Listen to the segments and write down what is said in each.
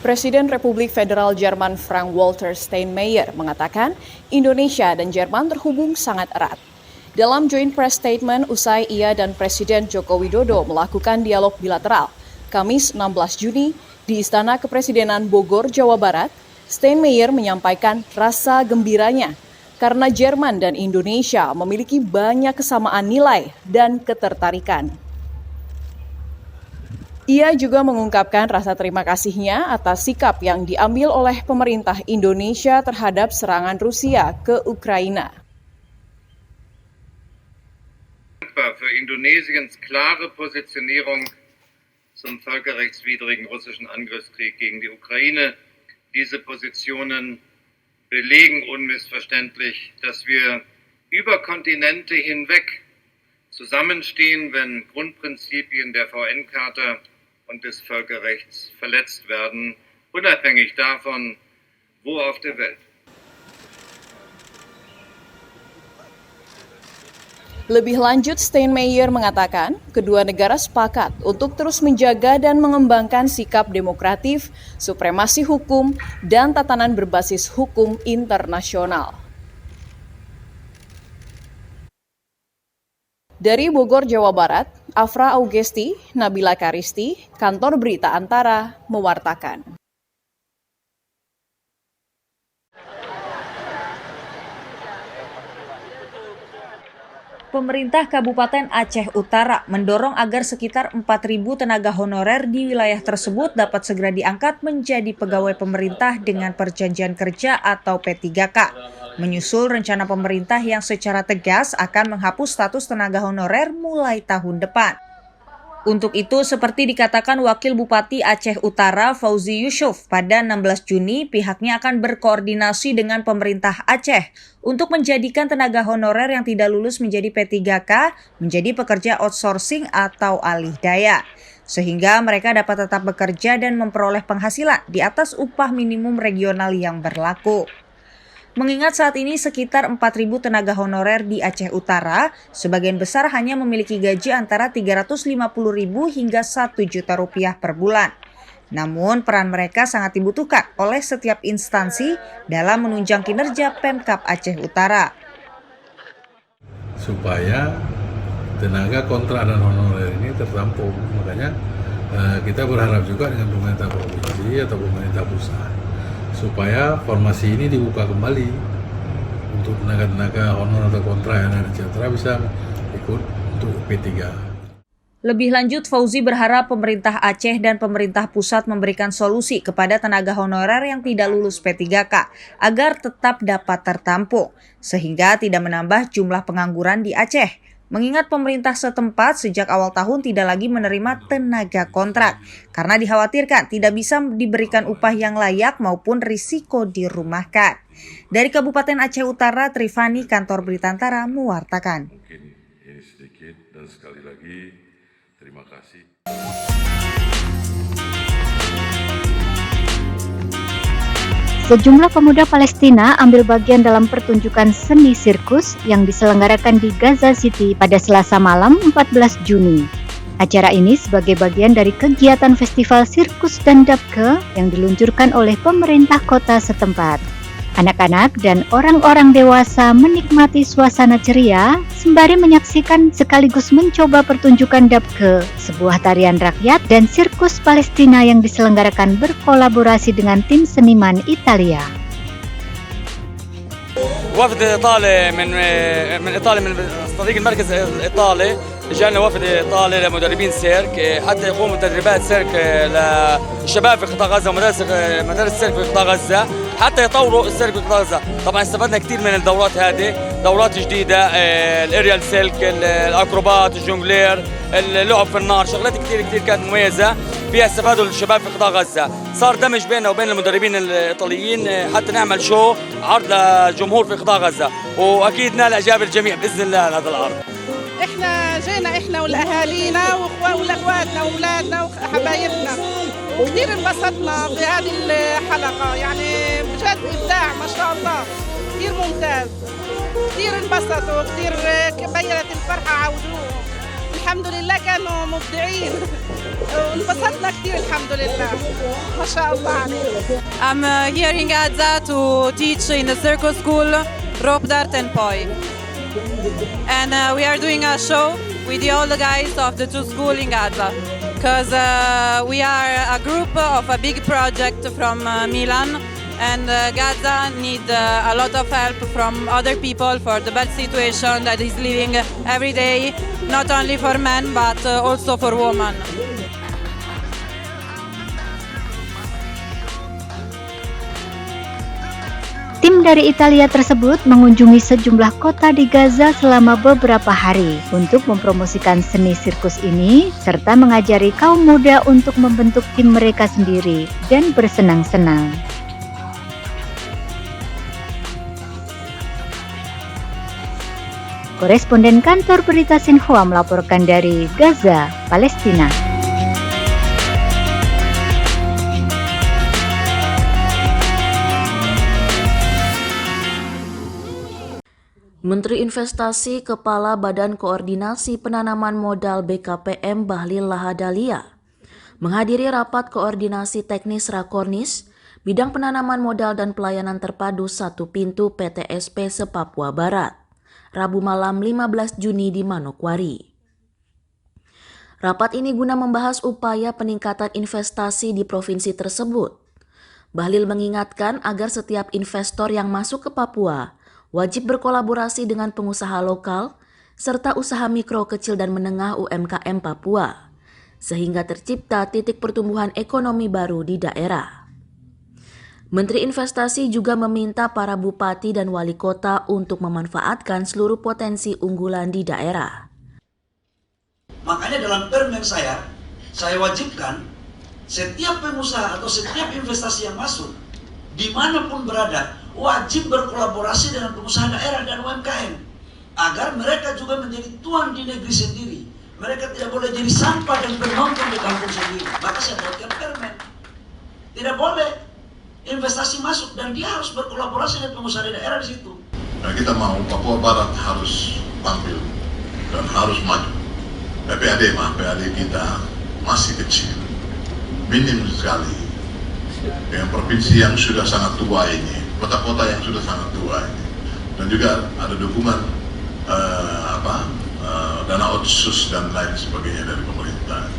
Presiden Republik Federal Jerman Frank-Walter Steinmeier mengatakan Indonesia dan Jerman terhubung sangat erat. Dalam joint press statement usai ia dan Presiden Joko Widodo melakukan dialog bilateral, Kamis 16 Juni di Istana Kepresidenan Bogor, Jawa Barat, Steinmeier menyampaikan rasa gembiranya karena Jerman dan Indonesia memiliki banyak kesamaan nilai dan ketertarikan. Ia juga mengungkapkan rasa terima kasihnya atas sikap yang diambil oleh pemerintah Indonesia terhadap serangan Rusia ke Ukraina. Für Indonesiens klare Positionierung zum völkerrechtswidrigen russischen Angriffskrieg gegen die Ukraine. Diese Positionen belegen unmissverständlich, dass wir über Kontinente hinweg zusammenstehen, wenn Grundprinzipien der VN-Charta und des Völkerrechts verletzt werden, unabhängig davon, wo auf der Welt. Lebih lanjut, Steinmeier mengatakan kedua negara sepakat untuk terus menjaga dan mengembangkan sikap demokratif, supremasi hukum, dan tatanan berbasis hukum internasional. Dari Bogor, Jawa Barat, Afra Augesti, Nabila Karisti, Kantor Berita Antara, mewartakan. Pemerintah Kabupaten Aceh Utara mendorong agar sekitar 4.000 tenaga honorer di wilayah tersebut dapat segera diangkat menjadi pegawai pemerintah dengan perjanjian kerja atau P3K, menyusul rencana pemerintah yang secara tegas akan menghapus status tenaga honorer mulai tahun depan. Untuk itu, seperti dikatakan Wakil Bupati Aceh Utara Fauzi Yusuf, pada 16 Juni pihaknya akan berkoordinasi dengan pemerintah Aceh untuk menjadikan tenaga honorer yang tidak lulus menjadi P3K menjadi pekerja outsourcing atau alih daya, sehingga mereka dapat tetap bekerja dan memperoleh penghasilan di atas upah minimum regional yang berlaku. Mengingat saat ini sekitar 4.000 tenaga honorer di Aceh Utara, sebagian besar hanya memiliki gaji antara Rp350.000 hingga Rp1 juta per bulan. Namun peran mereka sangat dibutuhkan oleh setiap instansi dalam menunjang kinerja Pemkab Aceh Utara. Supaya tenaga kontrak dan honorer ini tertampung, makanya kita berharap juga dengan pemerintah provinsi atau pemerintah pusat supaya formasi ini dibuka kembali untuk tenaga-tenaga honor atau kontrak yang ada di Aceh bisa ikut untuk P3. Lebih lanjut, Fauzi berharap pemerintah Aceh dan pemerintah pusat memberikan solusi kepada tenaga honorer yang tidak lulus P3K agar tetap dapat tertampung, sehingga tidak menambah jumlah pengangguran di Aceh. Mengingat pemerintah setempat sejak awal tahun tidak lagi menerima tenaga kontrak karena dikhawatirkan tidak bisa diberikan upah yang layak maupun risiko dirumahkan. Dari Kabupaten Aceh Utara, Trifani, Kantor Berita Antara, mewartakan. Mungkin ini sedikit dan sekali lagi terima kasih. Sejumlah pemuda Palestina ambil bagian dalam pertunjukan seni sirkus yang diselenggarakan di Gaza City pada Selasa malam 14 Juni. Acara ini sebagai bagian dari kegiatan festival sirkus dan dabke yang diluncurkan oleh pemerintah kota setempat. Anak-anak dan orang-orang dewasa menikmati suasana ceria sembari menyaksikan sekaligus mencoba pertunjukan dabke, sebuah tarian rakyat dan sirkus Palestina yang diselenggarakan berkolaborasi dengan tim seniman Italia. وفد ايطالي من ايطاليا من طريق المركز الايطالي جانا وفد ايطالي لمدربين سيرك حتى يقوموا تدريبات سيرك للشباب في قطاع غزه ومدارس السيرك في قطاع غزه حتى يطوروا السيرك في قطاع غزه. طبعا استفدنا كثير من الدورات هذه، دورات جديده، الاريال سيلك، الاكروبات، الجونغلير، اللعب في النار، شغلات كثير كانت مميزه فيها استفادوا الشباب في قطاع غزه. صار دمج بيننا وبين المدربين الايطاليين حتى نعمل شو عرض لجمهور في قطاع غزه، واكيد نال اعجاب الجميع باذن الله على هذا العرض. احنا جينا احنا والاهالينا واخواتنا واولادنا وحبايبنا وكثير انبسطنا بهذه الحلقه، يعني بجد ابداع ما شاء الله، كثير ممتاز، كثير انبسطوا، كثير بينت الفرحه على وجوههم. الحمد لله كانوا مبدعين وانبسطنا كثير الحمد لله ما شاء الله عليهم. I'm here in Gaza to teach in the circus school rope dart and poi. And we are doing a show with all the guys of the two schools in Gaza. Because we are a group of a big project from Milan, and Gaza need a lot of help from other people for the bad situation that is living every day, not only for men but also for women. Tim dari Italia tersebut mengunjungi sejumlah kota di Gaza selama beberapa hari untuk mempromosikan seni sirkus ini serta mengajari kaum muda untuk membentuk tim mereka sendiri dan bersenang-senang. Koresponden kantor berita Xinhua melaporkan dari Gaza, Palestina. Menteri Investasi Kepala Badan Koordinasi Penanaman Modal BKPM Bahlil Lahadalia menghadiri rapat koordinasi teknis Rakornis bidang penanaman modal dan pelayanan terpadu satu pintu PTSP se-Papua Barat, Rabu malam 15 Juni di Manokwari. Rapat ini guna membahas upaya peningkatan investasi di provinsi tersebut. Bahlil mengingatkan agar setiap investor yang masuk ke Papua wajib berkolaborasi dengan pengusaha lokal serta usaha mikro, kecil, dan menengah UMKM Papua, sehingga tercipta titik pertumbuhan ekonomi baru di daerah. Menteri Investasi juga meminta para bupati dan wali kota untuk memanfaatkan seluruh potensi unggulan di daerah. Makanya dalam permen saya wajibkan setiap pengusaha atau setiap investasi yang masuk, dimanapun berada, wajib berkolaborasi dengan pengusaha daerah dan UMKM agar mereka juga menjadi tuan di negeri sendiri. Mereka tidak boleh jadi sampah dan penonton di kampung sendiri. Maka saya buatkan permen, tidak boleh investasi masuk dan dia harus berkolaborasi dengan pengusaha daerah di situ. Nah, kita mau Papua Barat harus tampil dan harus maju. PAD kita masih kecil, minim sekali. Dengan provinsi yang sudah sangat tua ini, kota-kota yang sudah sangat tua ini, dan juga ada dukungan dana otsus dan lain sebagainya dari pemerintah.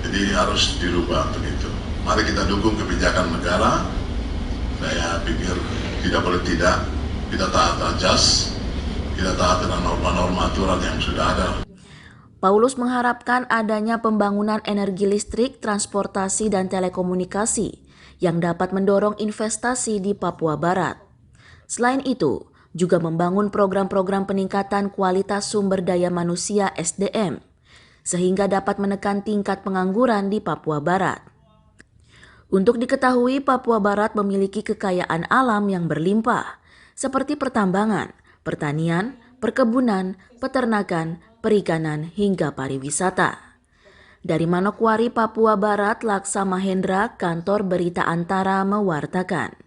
Jadi harus dirubah untuk itu. Mari kita dukung kebijakan negara. Saya pikir tidak boleh tidak, kita taat ajas, kita taat dengan norma-norma aturan yang sudah ada. Paulus mengharapkan adanya pembangunan energi listrik, transportasi, dan telekomunikasi yang dapat mendorong investasi di Papua Barat. Selain itu, juga membangun program-program peningkatan kualitas sumber daya manusia SDM, sehingga dapat menekan tingkat pengangguran di Papua Barat. Untuk diketahui, Papua Barat memiliki kekayaan alam yang berlimpah, seperti pertambangan, pertanian, perkebunan, peternakan, perikanan, hingga pariwisata. Dari Manokwari, Papua Barat, Laksa Mahendra, Kantor Berita Antara mewartakan.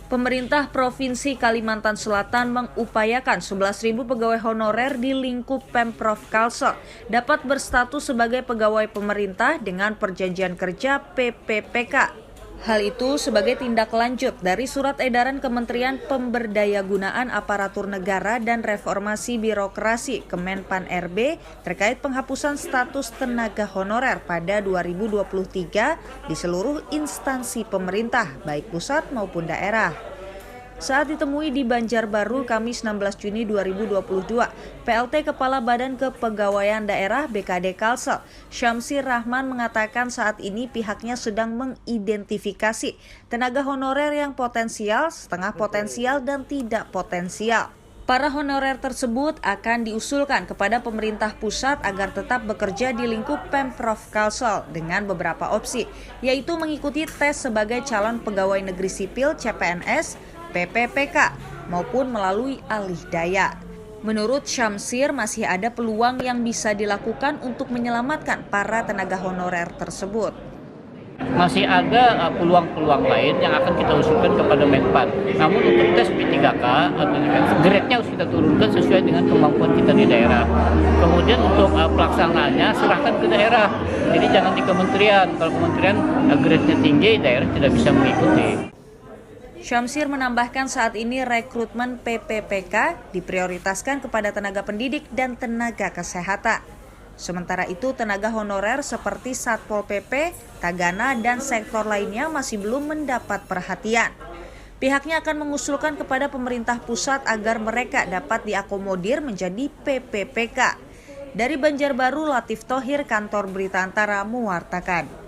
Pemerintah Provinsi Kalimantan Selatan mengupayakan 11.000 pegawai honorer di lingkup Pemprov Kalsel dapat berstatus sebagai pegawai pemerintah dengan perjanjian kerja PPPK. Hal itu sebagai tindak lanjut dari surat edaran Kementerian Pemberdayagunaan Aparatur Negara dan Reformasi Birokrasi Kemenpan RB terkait penghapusan status tenaga honorer pada 2023 di seluruh instansi pemerintah, baik pusat maupun daerah. Saat ditemui di Banjarbaru Kamis 16 Juni 2022, PLT Kepala Badan Kepegawaian Daerah BKD Kalsel, Syamsir Rahman mengatakan saat ini pihaknya sedang mengidentifikasi tenaga honorer yang potensial, setengah potensial, dan tidak potensial. Para honorer tersebut akan diusulkan kepada pemerintah pusat agar tetap bekerja di lingkup Pemprov Kalsel dengan beberapa opsi, yaitu mengikuti tes sebagai calon pegawai negeri sipil CPNS, PPPK, maupun melalui alih daya. Menurut Syamsir, masih ada peluang yang bisa dilakukan untuk menyelamatkan para tenaga honorer tersebut. Masih ada peluang-peluang lain yang akan kita usulkan kepada Menpan. Namun untuk tes P3K atau grade-nya harus kita turunkan sesuai dengan kemampuan kita di daerah. Kemudian untuk pelaksanaannya serahkan ke daerah. Jadi jangan di kementerian. Kalau kementerian grade-nya tinggi, daerah tidak bisa mengikuti. Syamsir menambahkan saat ini rekrutmen PPPK diprioritaskan kepada tenaga pendidik dan tenaga kesehatan. Sementara itu, tenaga honorer seperti Satpol PP, Tagana, dan sektor lainnya masih belum mendapat perhatian. Pihaknya akan mengusulkan kepada pemerintah pusat agar mereka dapat diakomodir menjadi PPPK. Dari Banjarbaru, Latif Thohir, Kantor Berita Antara, mewartakan.